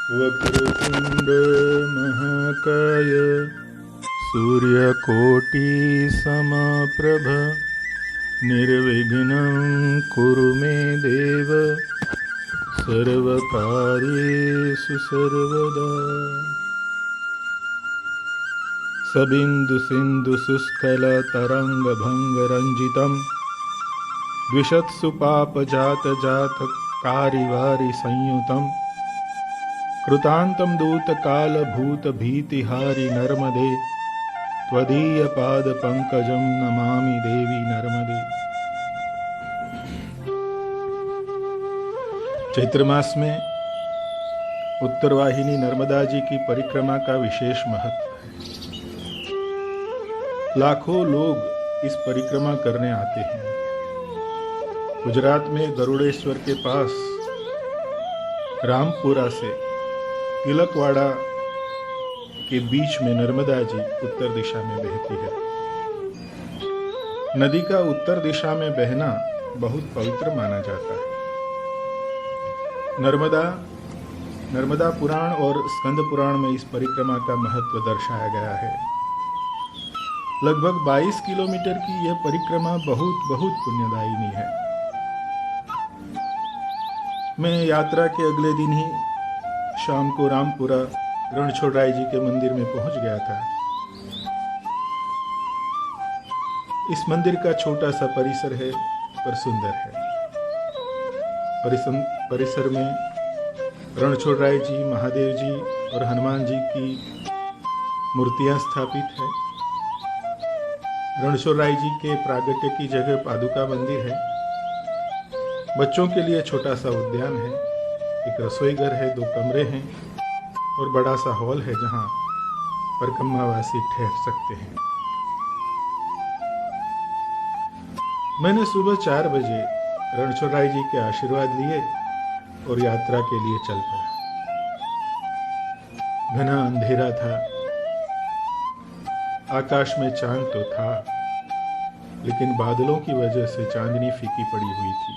वक्रतुंड महाकाय सूर्यकोटि समप्रभ निर्विघ्नं कुरु मे देव सर्वकार्येषु सर्वदा। सबिंदु सिंधु शुष्कल तरंग भंग रंजितम द्विषत्सु पाप जात जात कारिवारि संयुतम कृतांतम दूत काल भूत भीतिहारि नर्मदे त्वदीय पाद पंकजम नमामि देवी नर्मदे। चैत्र मास में उत्तरवाहिनी नर्मदा जी की परिक्रमा का विशेष महत्व है। लाखों लोग इस परिक्रमा करने आते हैं। गुजरात में गरुड़ेश्वर के पास रामपुरा से तिलकवाड़ा के बीच में नर्मदा जी उत्तर दिशा में बहती है। नदी का उत्तर दिशा में बहना बहुत पवित्र माना जाता है। नर्मदा पुराण और स्कंद पुराण में इस परिक्रमा का महत्व दर्शाया गया है। लगभग 22 किलोमीटर की यह परिक्रमा बहुत पुण्यदायिनी है। मैं यात्रा के अगले दिन ही शाम को रामपुरा रणछोड़राय जी के मंदिर में पहुंच गया था। इस मंदिर का छोटा सा परिसर है पर सुंदर है। परिसर में रणछोड़राय जी, महादेव जी और हनुमान जी की मूर्तियां स्थापित है। रणछोड़राय जी के प्रागट्य की जगह पादुका मंदिर है। बच्चों के लिए छोटा सा उद्यान है। एक रसोई घर है, 2 कमरे हैं और बड़ा सा हॉल है जहां परिक्रमावासी ठहर सकते हैं। मैंने सुबह 4 बजे रणछोड़राय जी के आशीर्वाद लिए और यात्रा के लिए चल पड़ा। घना अंधेरा था। आकाश में चांद तो था, लेकिन बादलों की वजह से चांदनी फीकी पड़ी हुई थी।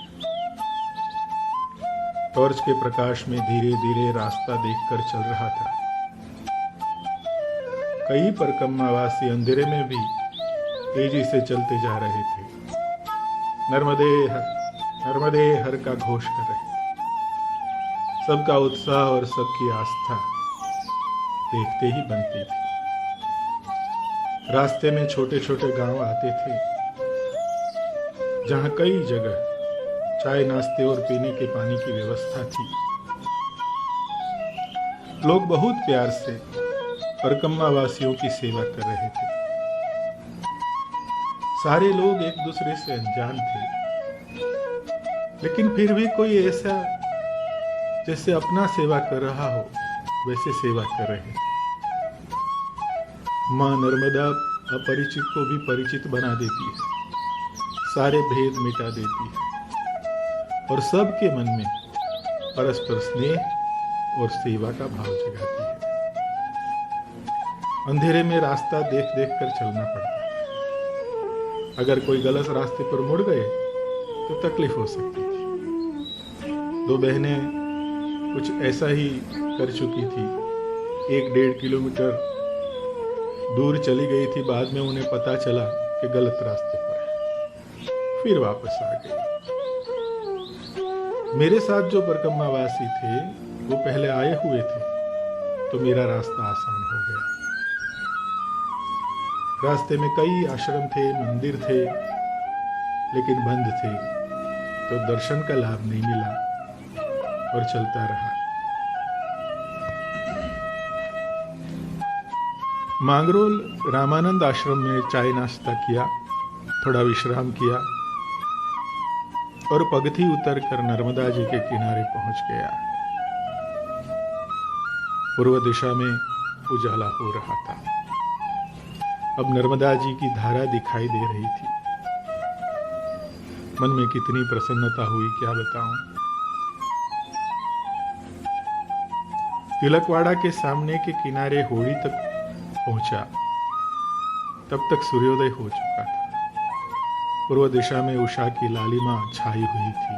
टॉर्च के प्रकाश में धीरे धीरे रास्ता देखकर चल रहा था। कई परिक्रमावासी अंधेरे में भी तेजी से चलते जा रहे थे। नर्मदे हर का घोष कर रहे थे। सबका उत्साह और सबकी आस्था देखते ही बनती थी। रास्ते में छोटे छोटे गांव आते थे जहां कई जगह चाय, नाश्ते और पीने के पानी की व्यवस्था थी। लोग बहुत प्यार से परिक्रमावासियों की सेवा कर रहे थे। सारे लोग एक दूसरे से अनजान थे, लेकिन फिर भी कोई ऐसा जैसे अपना सेवा कर रहा हो वैसे सेवा कर रहे थे। मां नर्मदा अपरिचित को भी परिचित बना देती है, सारे भेद मिटा देती है और सबके मन में परस्पर स्नेह और सेवा का भाव जगाती है। अंधेरे में रास्ता देख देख कर चलना पड़ता है। अगर कोई गलत रास्ते पर मुड़ गए तो तकलीफ हो सकती थी। 2 बहनें कुछ ऐसा ही कर चुकी थी। 1-1.5 किलोमीटर दूर चली गई थी। बाद में उन्हें पता चला कि गलत रास्ते पर है, फिर वापस आ गई। मेरे साथ जो परिक्रमावासी थे वो पहले आए हुए थे, तो मेरा रास्ता आसान हो गया। रास्ते में कई आश्रम थे, मंदिर थे, लेकिन बंद थे, तो दर्शन का लाभ नहीं मिला और चलता रहा। मांगरोल रामानंद आश्रम में चाय नाश्ता किया, थोड़ा विश्राम किया और पगथी उतरकर नर्मदा जी के किनारे पहुंच गया। पूर्व दिशा में उजाला हो रहा था। अब नर्मदा जी की धारा दिखाई दे रही थी। मन में कितनी प्रसन्नता हुई क्या बताऊं। तिलकवाड़ा के सामने के किनारे होड़ी तक पहुंचा, तब तक सूर्योदय हो चुका था। पूर्व दिशा में उषा की लालिमा छाई हुई थी।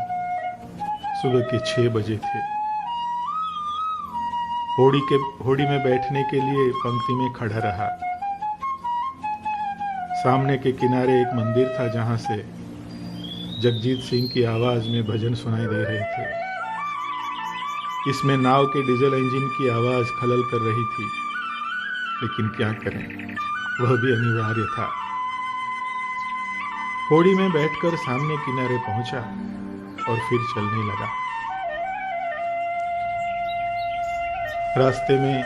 सुबह के 6 बजे थे। होड़ी में बैठने के लिए पंक्ति में खड़ा रहा। सामने के किनारे एक मंदिर था जहां से जगजीत सिंह की आवाज में भजन सुनाई दे रहे थे। इसमें नाव के डीजल इंजन की आवाज खलल कर रही थी, लेकिन क्या करें, वह भी अनिवार्य था। होड़ी में बैठकर सामने किनारे पहुंचा और फिर चलने लगा। रास्ते में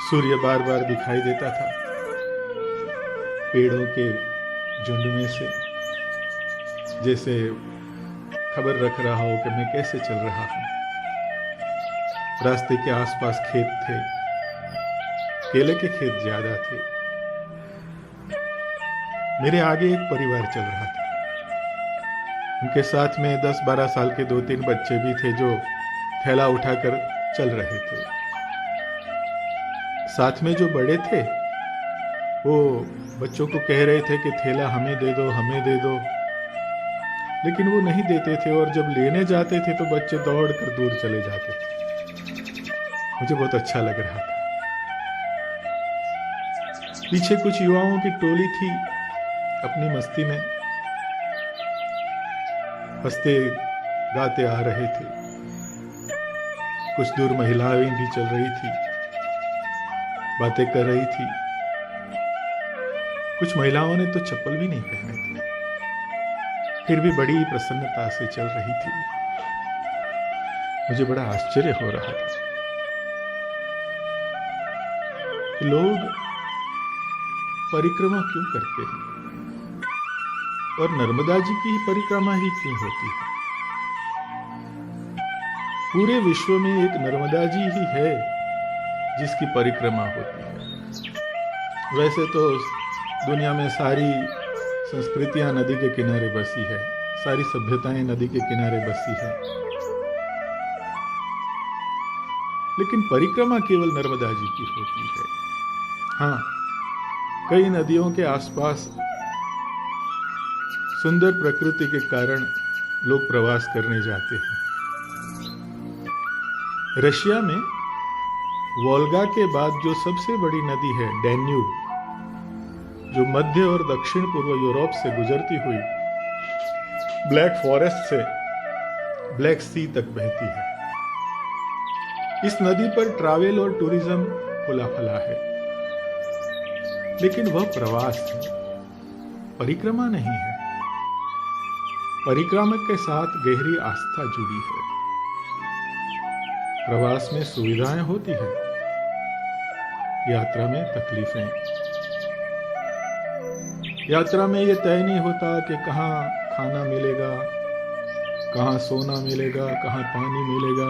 सूर्य बार बार दिखाई देता था पेड़ों के झुंड में से, जैसे खबर रख रहा हो कि मैं कैसे चल रहा हूं। रास्ते के आसपास खेत थे, केले के खेत ज्यादा थे। मेरे आगे एक परिवार चल रहा था। उनके साथ में 10-12 साल के 2-3 बच्चे भी थे जो थैला उठाकर चल रहे थे। साथ में जो बड़े थे वो बच्चों को कह रहे थे कि थैला हमें दे दो, हमें दे दो, लेकिन वो नहीं देते थे और जब लेने जाते थे तो बच्चे दौड़ कर दूर चले जाते थे। मुझे बहुत अच्छा लग रहा था। पीछे कुछ युवाओं की टोली थी, अपनी मस्ती में हंसते गाते आ रहे थे। कुछ दूर महिलाएं भी चल रही थी, बातें कर रही थी। कुछ महिलाओं ने तो चप्पल भी नहीं पहने थे, फिर भी बड़ी प्रसन्नता से चल रही थी। मुझे बड़ा आश्चर्य हो रहा था कि लोग परिक्रमा क्यों करते हैं और नर्मदा जी की परिक्रमा ही क्यों होती है। पूरे विश्व में एक नर्मदा जी ही है जिसकी परिक्रमा होती है। वैसे तो दुनिया में सारी संस्कृतियां नदी के किनारे बसी है, सारी सभ्यताएं नदी के किनारे बसी है, लेकिन परिक्रमा केवल नर्मदा जी की होती है। हाँ, कई नदियों के आसपास सुंदर प्रकृति के कारण लोग प्रवास करने जाते हैं। रशिया में वोल्गा के बाद जो सबसे बड़ी नदी है डैन्यूब, जो मध्य और दक्षिण पूर्व यूरोप से गुजरती हुई ब्लैक फॉरेस्ट से ब्लैक सी तक बहती है। इस नदी पर ट्रैवल और टूरिज्म खुला फला है, लेकिन वह प्रवास है, परिक्रमा नहीं है। परिक्रमा के साथ गहरी आस्था जुड़ी है। प्रवास में सुविधाएं होती है, यात्रा में तकलीफें। यात्रा में यह तय नहीं होता कि कहाँ खाना मिलेगा, कहाँ सोना मिलेगा, कहाँ पानी मिलेगा,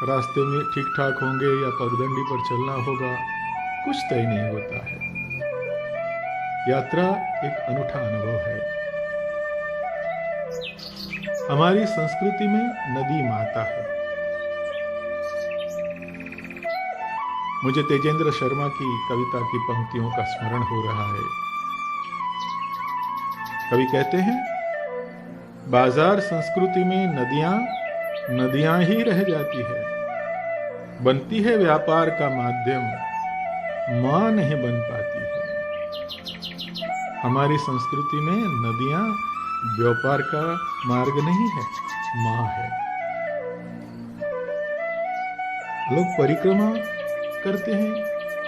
रास्ते में ठीक ठाक होंगे या पगडंडी पर चलना होगा, कुछ तय नहीं होता है। यात्रा एक अनूठा अनुभव है। हमारी संस्कृति में नदी माता है। मुझे तेजेंद्र शर्मा की कविता की पंक्तियों का स्मरण हो रहा है। कवि कहते हैं, बाजार संस्कृति में नदियां नदियां ही रह जाती है, बनती है व्यापार का माध्यम, मां नहीं बन पाती है। हमारी संस्कृति में नदियां व्यापार का मार्ग नहीं है, मां है। लोग परिक्रमा करते हैं,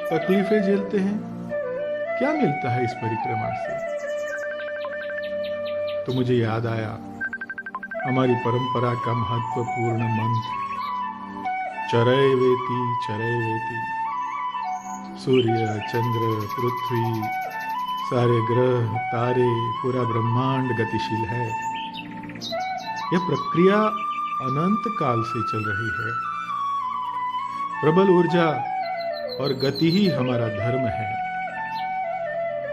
तकलीफें झेलते हैं, क्या मिलता है इस परिक्रमा से? तो मुझे याद आया हमारी परंपरा का महत्वपूर्ण मंत्र, चरय वेति। सूर्य, चंद्र, पृथ्वी, सारे ग्रह, तारे, पूरा ब्रह्मांड गतिशील है। यह प्रक्रिया अनंत काल से चल रही है। प्रबल ऊर्जा और गति ही हमारा धर्म है।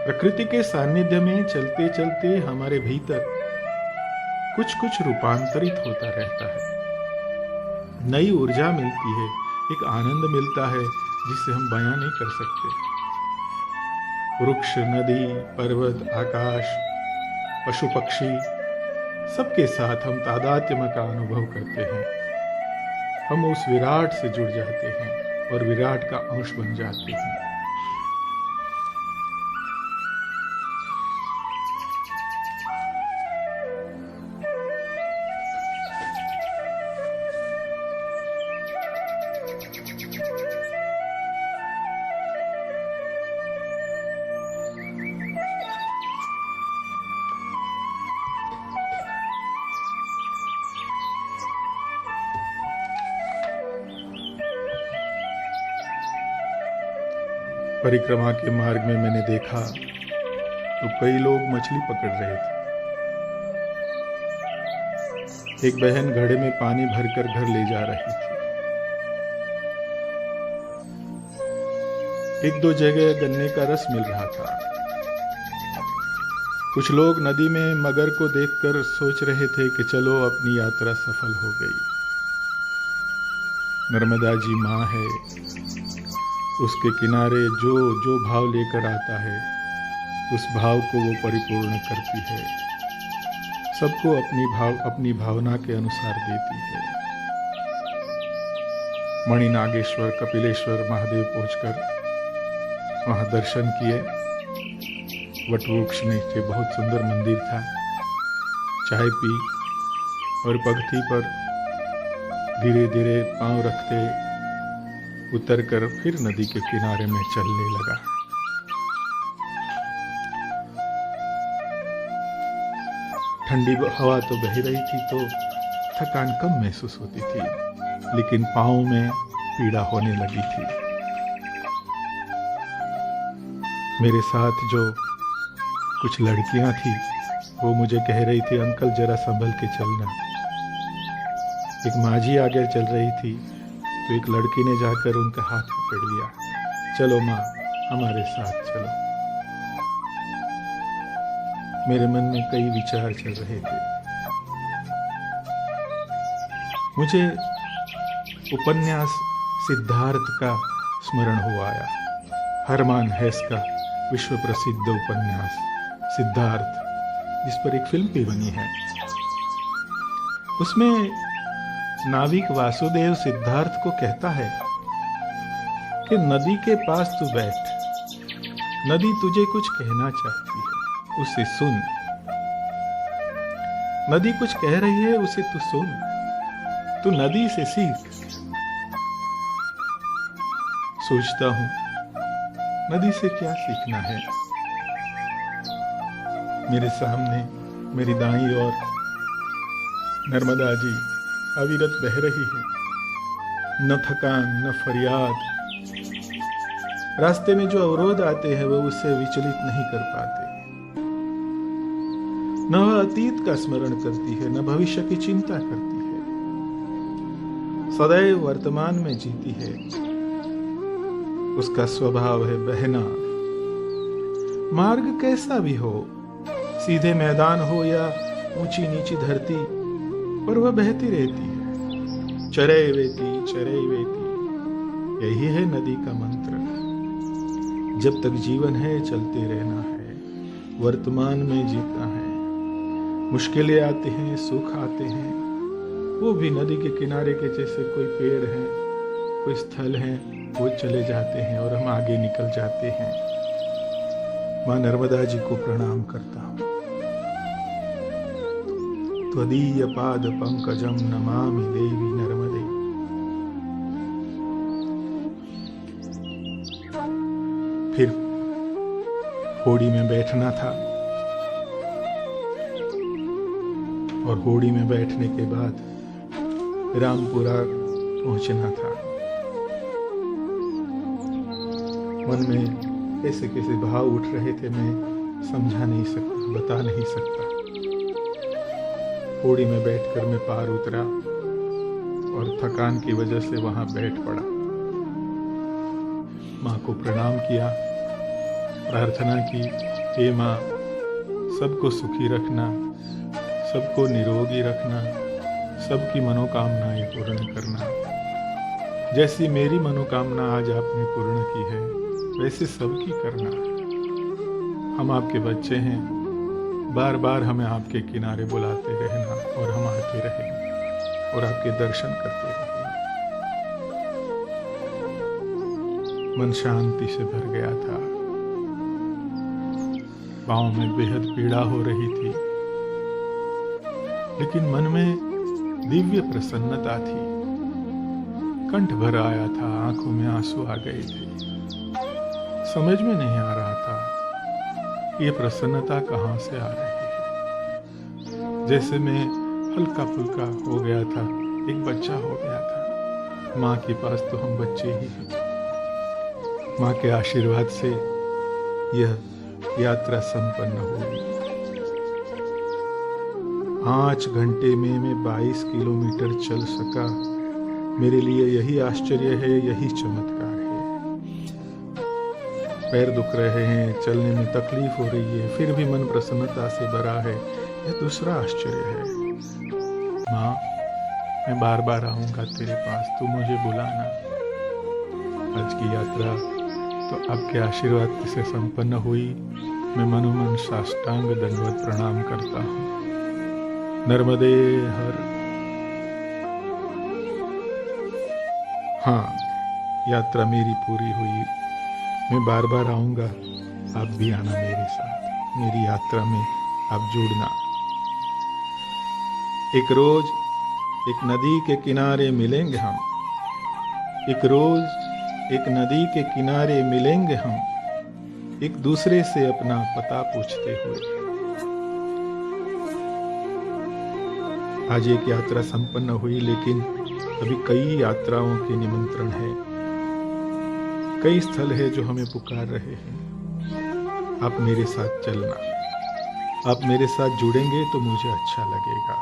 प्रकृति के सानिध्य में चलते चलते हमारे भीतर कुछ कुछ रूपांतरित होता रहता है। नई ऊर्जा मिलती है, एक आनंद मिलता है जिसे हम बयां नहीं कर सकते। वृक्ष, नदी, पर्वत, आकाश, पशु पक्षी, सबके साथ हम तादात्म्य का अनुभव करते हैं। हम उस विराट से जुड़ जाते हैं और विराट का अंश बन जाते हैं। परिक्रमा के मार्ग में मैंने देखा तो कई लोग मछली पकड़ रहे थे। एक बहन घड़े में पानी भरकर घर ले जा रही थी। एक दो जगह गन्ने का रस मिल रहा था। कुछ लोग नदी में मगर को देखकर सोच रहे थे कि चलो अपनी यात्रा सफल हो गई। नर्मदा जी माँ है, उसके किनारे जो जो भाव लेकर आता है उस भाव को वो परिपूर्ण करती है, सबको अपनी भावना के अनुसार देती है। मणिनागेश्वर कपिलेश्वर महादेव पहुंचकर वहां दर्शन किए। वटवृक्ष नीचे बहुत सुंदर मंदिर था। चाय पी और पगथी पर धीरे धीरे पांव रखते उतरकर फिर नदी के किनारे में चलने लगा। ठंडी हवा तो बह रही थी तो थकान कम महसूस होती थी, लेकिन पांव में पीड़ा होने लगी थी। मेरे साथ जो कुछ लड़कियां थी वो मुझे कह रही थी, अंकल जरा संभल के चलना। एक माँ जी आगे चल रही थी तो एक लड़की ने जाकर उनका हाथ पकड़ लिया, चलो माँ हमारे साथ चलो। मेरे मन में कई विचार चल रहे थे। मुझे उपन्यास सिद्धार्थ का स्मरण हो आया। हरमान हेस का विश्व प्रसिद्ध उपन्यास सिद्धार्थ, जिस पर एक फिल्म भी बनी है। उसमें नाविक वासुदेव सिद्धार्थ को कहता है कि नदी के पास तू बैठ, नदी तुझे कुछ कहना चाहती है, उसे सुन। नदी कुछ कह रही है, उसे तू सुन, तू नदी से सीख। सोचता हूं नदी से क्या सीखना है। मेरे सामने मेरी दाईं ओर नर्मदा जी अविरत बह रही है। न थकान न फरियाद। रास्ते में जो अवरोध आते हैं वो उससे विचलित नहीं कर पाते। न वह अतीत का स्मरण करती है, न भविष्य की चिंता करती है। सदैव वर्तमान में जीती है। उसका स्वभाव है बहना। मार्ग कैसा भी हो, सीधे मैदान हो या ऊंची नीची धरती, पर वह बहती रहती है। चरई वेती, यही है नदी का मंत्र। जब तक जीवन है चलते रहना है, वर्तमान में जीतना है। मुश्किलें आती हैं, सुख आते हैं, वो भी नदी के किनारे के जैसे कोई पेड़ है, कोई स्थल है, वो चले जाते हैं और हम आगे निकल जाते हैं। माँ नर्मदा जी को प्रणाम करता हूँ। त्वदीय पाद पंकजम नमामि देवी नर्मदे। फिर होड़ी में बैठना था और होड़ी में बैठने के बाद रामपुरा पहुंचना था। मन में कैसे कैसे भाव उठ रहे थे, मैं समझा नहीं सकता, बता नहीं सकता। होड़ी में बैठकर मैं पार उतरा और थकान की वजह से वहां बैठ पड़ा। माँ को प्रणाम किया, प्रार्थना की, हे माँ सबको सुखी रखना, सबको निरोगी रखना, सबकी मनोकामनाएं पूर्ण करना। जैसी मेरी मनोकामना आज आपने पूर्ण की है वैसे सबकी करना। हम आपके बच्चे हैं, बार बार हमें आपके किनारे बुलाते रहना और हम आते रहेंगे और आपके दर्शन करते रहेंगे। मन शांति से भर गया था। पाँव में बेहद पीड़ा हो रही थी, लेकिन मन में दिव्य प्रसन्नता थी। कंठ भर आया था, आंखों में आंसू आ गए थे। समझ में नहीं आ रहा था ये प्रसन्नता कहाँ से आ रही है। जैसे मैं हल्का फुल्का हो गया था, एक बच्चा हो गया था। माँ के पास तो हम बच्चे ही हैं। माँ के आशीर्वाद से यह यात्रा संपन्न हुई। 5 घंटे में मैं 22 किलोमीटर चल सका। मेरे लिए यही आश्चर्य है, यही चमत्कार है। पैर दुख रहे हैं, चलने में तकलीफ हो रही है, फिर भी मन प्रसन्नता से भरा है। यह दूसरा आश्चर्य है। माँ, मैं बार बार आऊंगा तेरे पास, तू मुझे बुलाना। आज की यात्रा तो आपके आशीर्वाद से संपन्न हुई। मैं मनोमन साष्टांग दंडवत प्रणाम करता हूँ। नर्मदे हर। हाँ, यात्रा मेरी पूरी हुई। मैं बार बार आऊंगा, आप भी आना मेरे साथ। मेरी यात्रा में आप जुड़ना। एक रोज एक नदी के किनारे मिलेंगे हम। एक रोज एक नदी के किनारे मिलेंगे हम, एक दूसरे से अपना पता पूछते हुए। आज एक यात्रा संपन्न हुई, लेकिन अभी कई यात्राओं के निमंत्रण है। कई स्थल है जो हमें पुकार रहे हैं। आप मेरे साथ चलना। आप मेरे साथ जुड़ेंगे तो मुझे अच्छा लगेगा।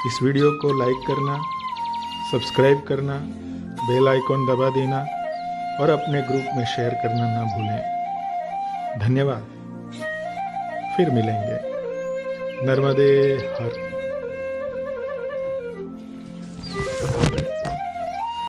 इस वीडियो को लाइक करना, सब्सक्राइब करना, बेल आइकॉन दबा देना और अपने ग्रुप में शेयर करना ना भूलें। धन्यवाद। फिर मिलेंगे। नर्मदे हर।